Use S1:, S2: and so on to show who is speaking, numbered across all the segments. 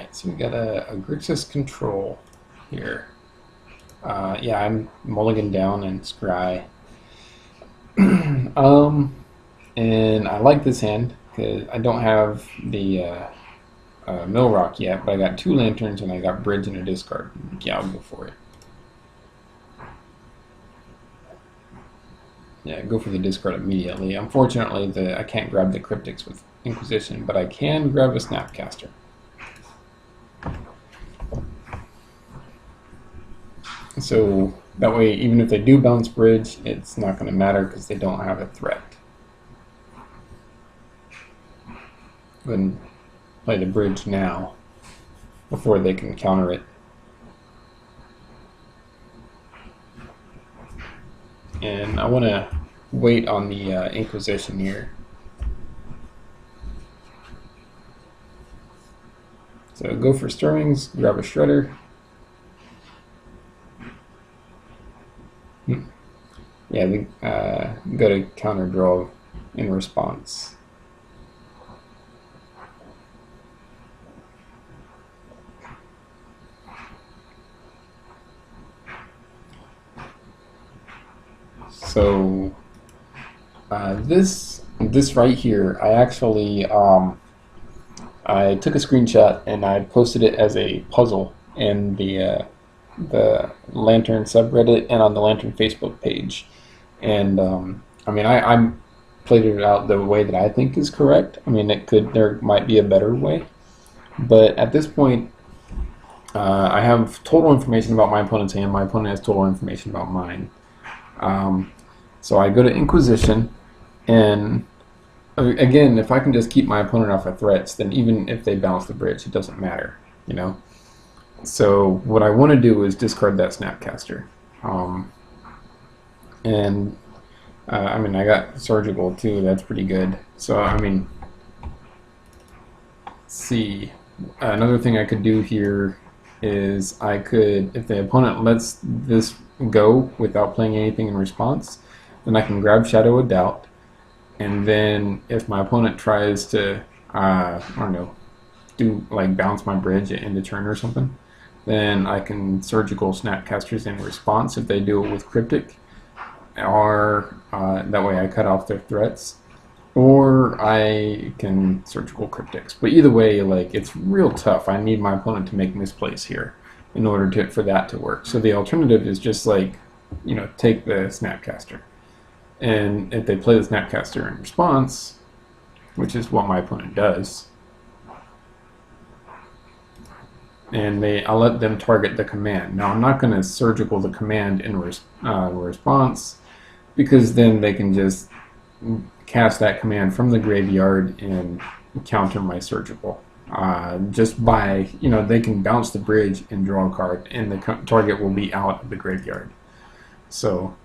S1: Alright, so we got a Grixis control here. Yeah, I'm mulligan down and scry. And I like this hand because I don't have the mill rock yet, but I got 2 lanterns and I got bridge and a discard. Yeah, I'll go for it. Yeah, go for the discard immediately. Unfortunately, I can't grab the cryptics with Inquisition, but I can grab a Snapcaster. So that way, even if they do bounce bridge, it's not going to matter because they don't have a threat. Go ahead and play the bridge now before they can counter it. And I want to wait on the Inquisition here. So go for Stirrings, grab a Shredder. Yeah, we go to counter draw in response. So this right here, I actually I took a screenshot and I posted it as a puzzle in the Lantern subreddit and on the Lantern Facebook page. And I mean, I played it out the way that I think is correct. I mean, there might be a better way, but at this point, I have total information about my opponent's hand. My opponent has total information about mine. So I go to Inquisition, and again, if I can just keep my opponent off of threats, then even if they bounce the bridge, it doesn't matter, you know. So what I want to do is discard that Snapcaster. And I mean, I got Surgical too, that's pretty good. So I mean, let's see, another thing I could do here is I could, if the opponent lets this go without playing anything in response, then I can grab Shadow of Doubt, and then if my opponent tries to I don't know, do like bounce my bridge at end of turn or something, then I can Surgical Snapcasters in response if they do it with Cryptic, or that way I cut off their threats, or I can Surgical Cryptics. But either way, like, it's real tough. I need my opponent to make misplays here in order for that to work. So the alternative is just like, you know, take the Snapcaster. And if they play the Snapcaster in response, which is what my opponent does, and I'll let them target the command. Now I'm not going to Surgical the command in response, because then they can just cast that command from the graveyard and counter my Surgical. Just by, you know, they can bounce the bridge and draw a card, and the target will be out of the graveyard. So,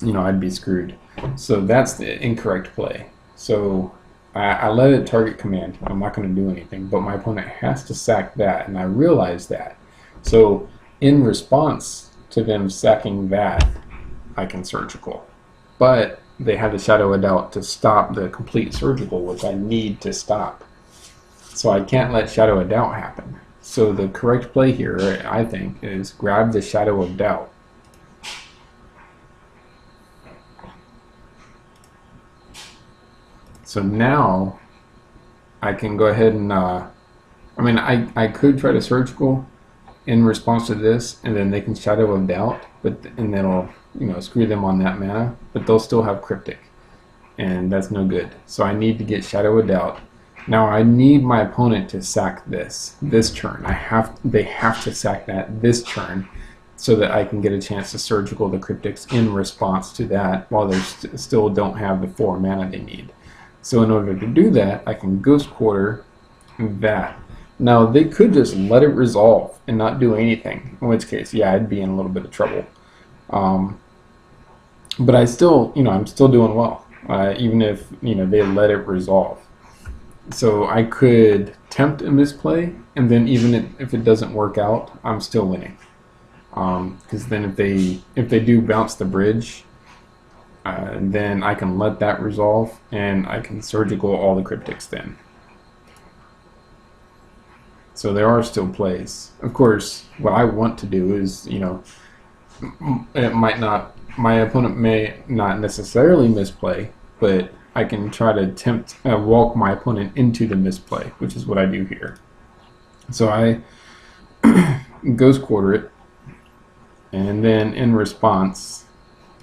S1: you know, I'd be screwed. So that's the incorrect play. So I let it target command. I'm not going to do anything, but my opponent has to sack that, and I realize that. So in response to them sacking that, I can Surgical. But they have the Shadow of Doubt to stop the complete Surgical, which I need to stop. So I can't let Shadow of Doubt happen. So the correct play here, I think, is grab the Shadow of Doubt. So now I can go ahead and, I mean, I could try to Surgical in response to this, and then they can Shadow of Doubt, and that'll, you know, screw them on that mana, but they'll still have Cryptic, and that's no good. So I need to get Shadow of Doubt. Now I need my opponent to sack this turn. They have to sack that this turn, so that I can get a chance to Surgical the Cryptics in response to that, while they still don't have the 4 mana they need. So in order to do that, I can Ghost Quarter that. Now they could just let it resolve and not do anything, in which case, yeah, I'd be in a little bit of trouble. But I still, you know, I'm still doing well, even if, you know, they let it resolve. So I could tempt a misplay, and then even if it doesn't work out, I'm still winning. Because then if they do bounce the bridge, then I can let that resolve, and I can Surgical all the Cryptics then. So there are still plays. Of course, what I want to do is, it might not, my opponent may not necessarily misplay, but I can try to walk my opponent into the misplay, which is what I do here. So I ghost quarter it, and then in response,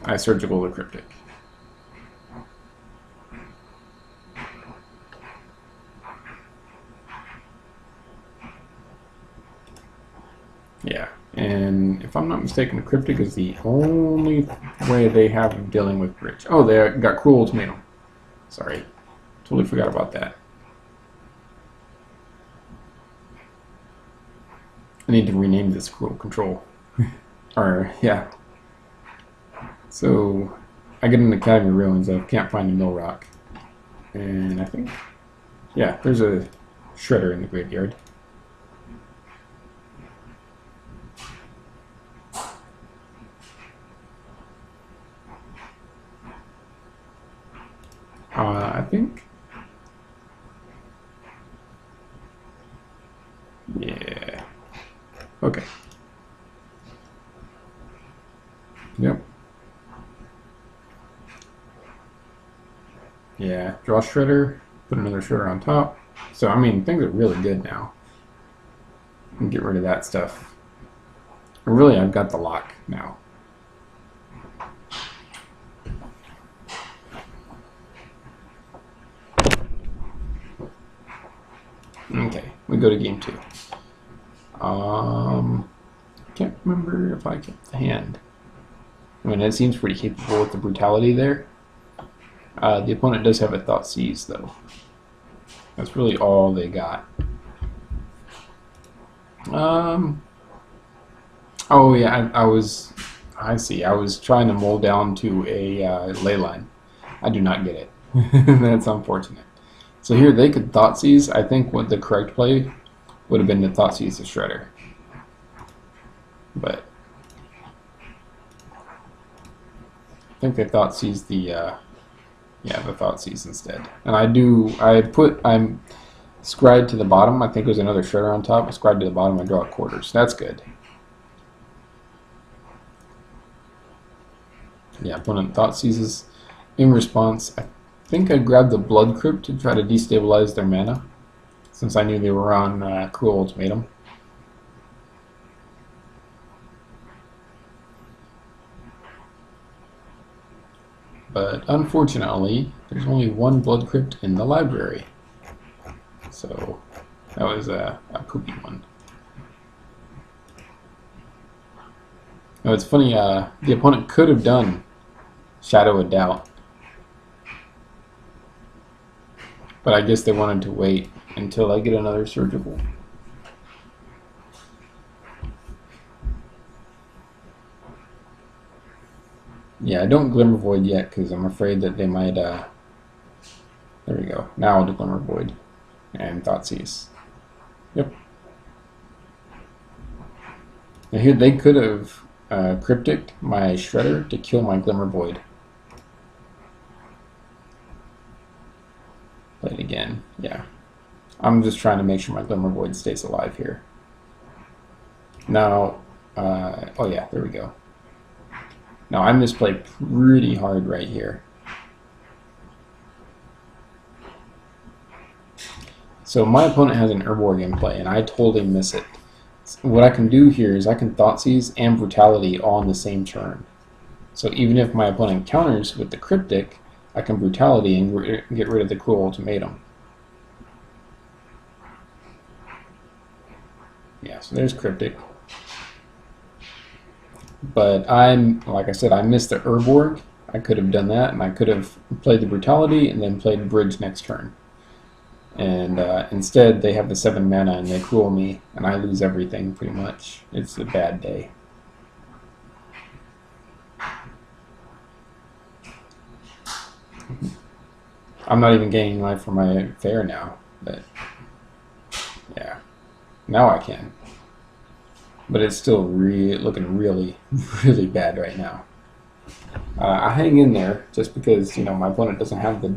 S1: I surgical the cryptic. Yeah, and if I'm not mistaken, the cryptic is the only way they have of dealing with bridge. Oh, they got Cruel Ultimatum. Sorry, totally forgot about that. I need to rename this Cruel Control. Or, yeah. So, I get an Academy Ruins. I can't find a Mill Rock. And I think, yeah, there's a Shredder in the graveyard. I think, yeah, okay, yep, yeah, draw Shredder, put another Shredder on top. So, I mean, things are really good now. And get rid of that stuff. Really, I've got the lock now. Okay, we go to game 2. Can't remember if I kept the hand. I mean, it seems pretty capable with the brutality there. The opponent does have a Thoughtseize, though. That's really all they got. Oh yeah, I see. I was trying to mold down to a ley line. I do not get it. That's unfortunate. So here they could Thoughtseize. I think what the correct play would have been to Thoughtseize the Shredder. But I think they Thoughtseize the Thoughtseize instead. And I'm scried to the bottom. I think it was another Shredder on top. I scried to the bottom. I draw quarters. That's good. Yeah, opponent Thoughtseizes. In response, I think I grabbed the Blood Crypt to try to destabilize their mana, since I knew they were on Cruel Ultimatum. But unfortunately, there's only one Blood Crypt in the library. So that was a poopy one. Now it's funny, the opponent could have done Shadow of Doubt, but I guess they wanted to wait until I get another surgical. Yeah, I don't Glimmer Void yet because I'm afraid that they might, there we go. Now I'll do Glimmer Void and Thoughtseize. Yep. Now here they could have Cryptic my Shredder to kill my Glimmer Void. Play it again. Yeah. I'm just trying to make sure my Glimmer Void stays alive here. Now, oh yeah, there we go. Now I misplay pretty hard right here. So my opponent has an Urborg in play, and I totally miss it. What I can do here is I can Thoughtseize and Brutality all in the same turn. So even if my opponent counters with the Cryptic, I can Brutality and get rid of the Cruel Ultimatum. Yeah, so there's Cryptic. But like I said, I missed the Urborg. I could have done that, and I could have played the Brutality and then played Bridge next turn. And instead, they have the 7 mana and they Cruel me, and I lose everything pretty much. It's a bad day. I'm not even gaining life for my Fair now, but yeah, now I can. But it's still looking really, really bad right now. I hang in there just because my opponent doesn't have the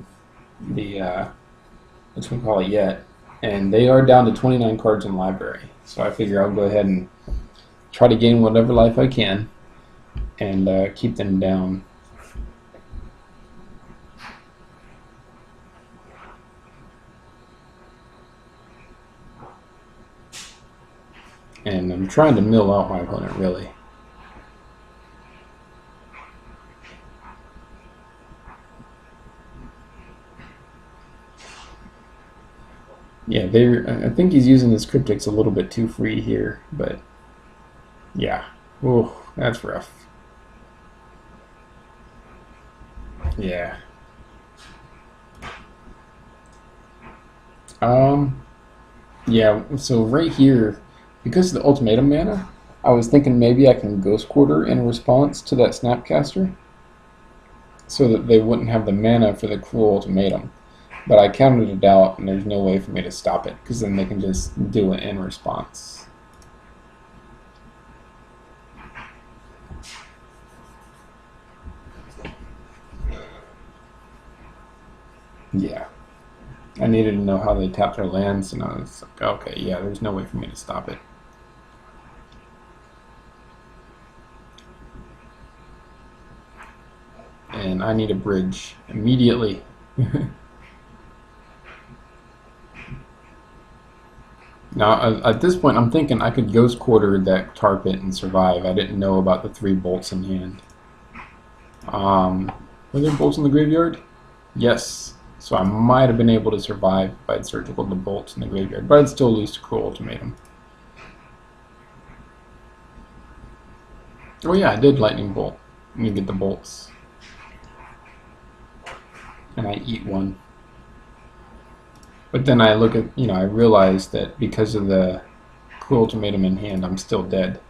S1: whatchamacallit yet. And they are down to 29 cards in library. So I figure I'll go ahead and try to gain whatever life I can and keep them down. And I'm trying to mill out my opponent, really. Yeah, I think he's using his cryptics a little bit too free here, but yeah. Oh, that's rough. Yeah. Yeah, so right here, because of the ultimatum mana, I was thinking maybe I can Ghost Quarter in response to that Snapcaster, so that they wouldn't have the mana for the Cruel Ultimatum. But I counted it out, and there's no way for me to stop it, because then they can just do it in response. Yeah. I needed to know how they tap their lands, and I was like, okay, yeah, there's no way for me to stop it. And I need a bridge immediately. Now, at this point, I'm thinking I could Ghost Quarter that Tar Pit and survive. I didn't know about the 3 bolts in hand. Were there bolts in the graveyard? Yes. So I might have been able to survive if I'd surgical the bolts in the graveyard, but I'd still lose to Cruel Ultimatum. Oh yeah, I did Lightning Bolt. Let me get the bolts. And I eat one. But then I look at, I realize that because of the Cruel Ultimatum in hand, I'm still dead.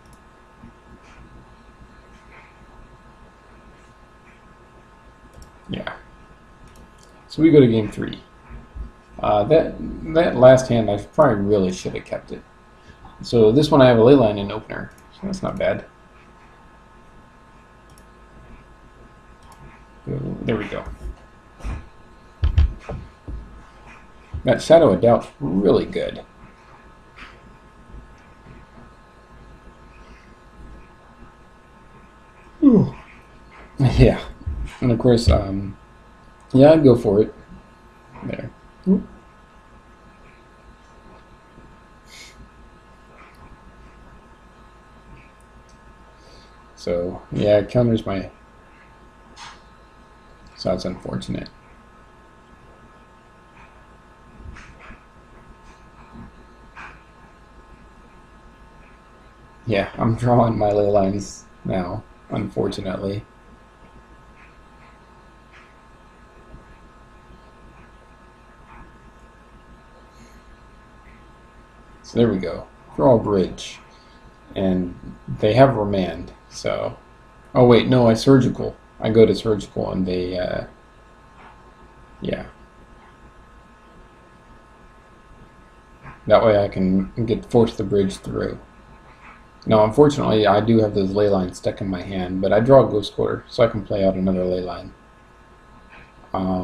S1: Yeah. So we go to game 3. That last hand, I probably really should have kept it. So this one I have a Leyline in opener, so that's not bad. There we go. That Shadow of Doubt's really good. Ooh. Yeah. And of course, yeah, I'd go for it. There. Ooh. So, yeah, it counters my... So that's unfortunate. Yeah, I'm drawing my ley lines now, unfortunately. So there we go. Draw a bridge. And they have Remand, so... Oh wait, no, I surgical. I go to surgical and they, yeah. That way I can force the bridge through. Now, unfortunately, I do have those ley lines stuck in my hand, but I draw a Ghost Quarter, so I can play out another ley line. I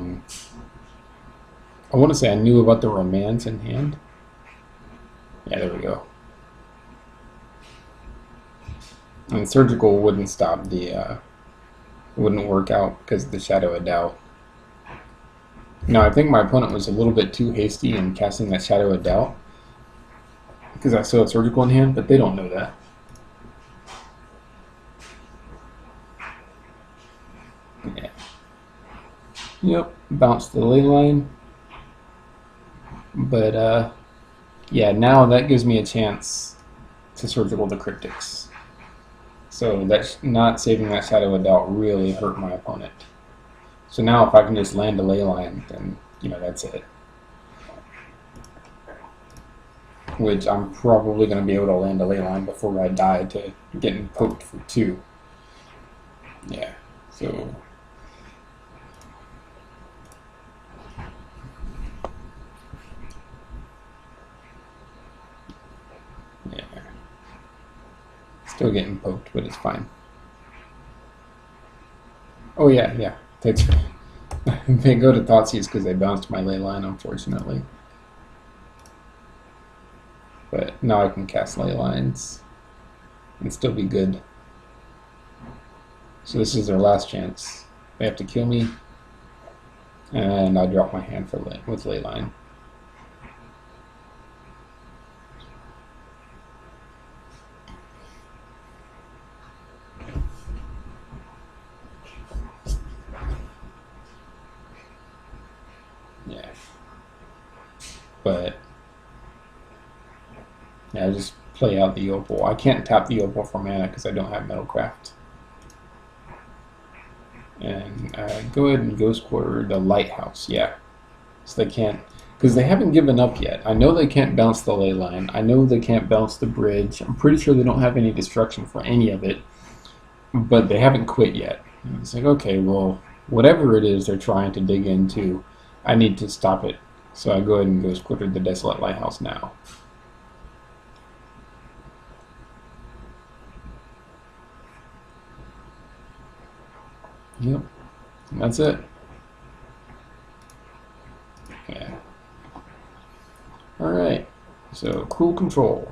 S1: want to say I knew about the Romance in hand. Yeah, there we go. And surgical wouldn't stop the, wouldn't work out because of the Shadow of Doubt. Now, I think my opponent was a little bit too hasty in casting that Shadow of Doubt because I still have surgical in hand, but they don't know that. Yeah. Yep, bounce the ley line. But, yeah, now that gives me a chance to surgical the Cryptics. So that's not saving that Shadow of Doubt really hurt my opponent. So now if I can just land a ley line, then, that's it. Which I'm probably going to be able to land a ley line before I die to getting poked for 2. Yeah, so... Yeah. Still getting poked, but it's fine. Oh yeah. That's they go to Thoughtseize because they bounced my ley line, unfortunately. But now I can cast ley lines and still be good. So this is their last chance. They have to kill me, and I drop my hand for with ley line. Yeah. But yeah, I just play out the opal. I can't tap the opal for mana because I don't have Metalcraft. And go ahead and Ghost Quarter the Lighthouse. Yeah. So they can't, because they haven't given up yet. I know they can't bounce the ley line. I know they can't bounce the bridge. I'm pretty sure they don't have any destruction for any of it. But they haven't quit yet. And it's like, okay, well, whatever it is they're trying to dig into, I need to stop it. So I go ahead and Ghost Quarter the Desolate Lighthouse now. Yep. And that's it. Yeah. Alright. So, Cruel Control.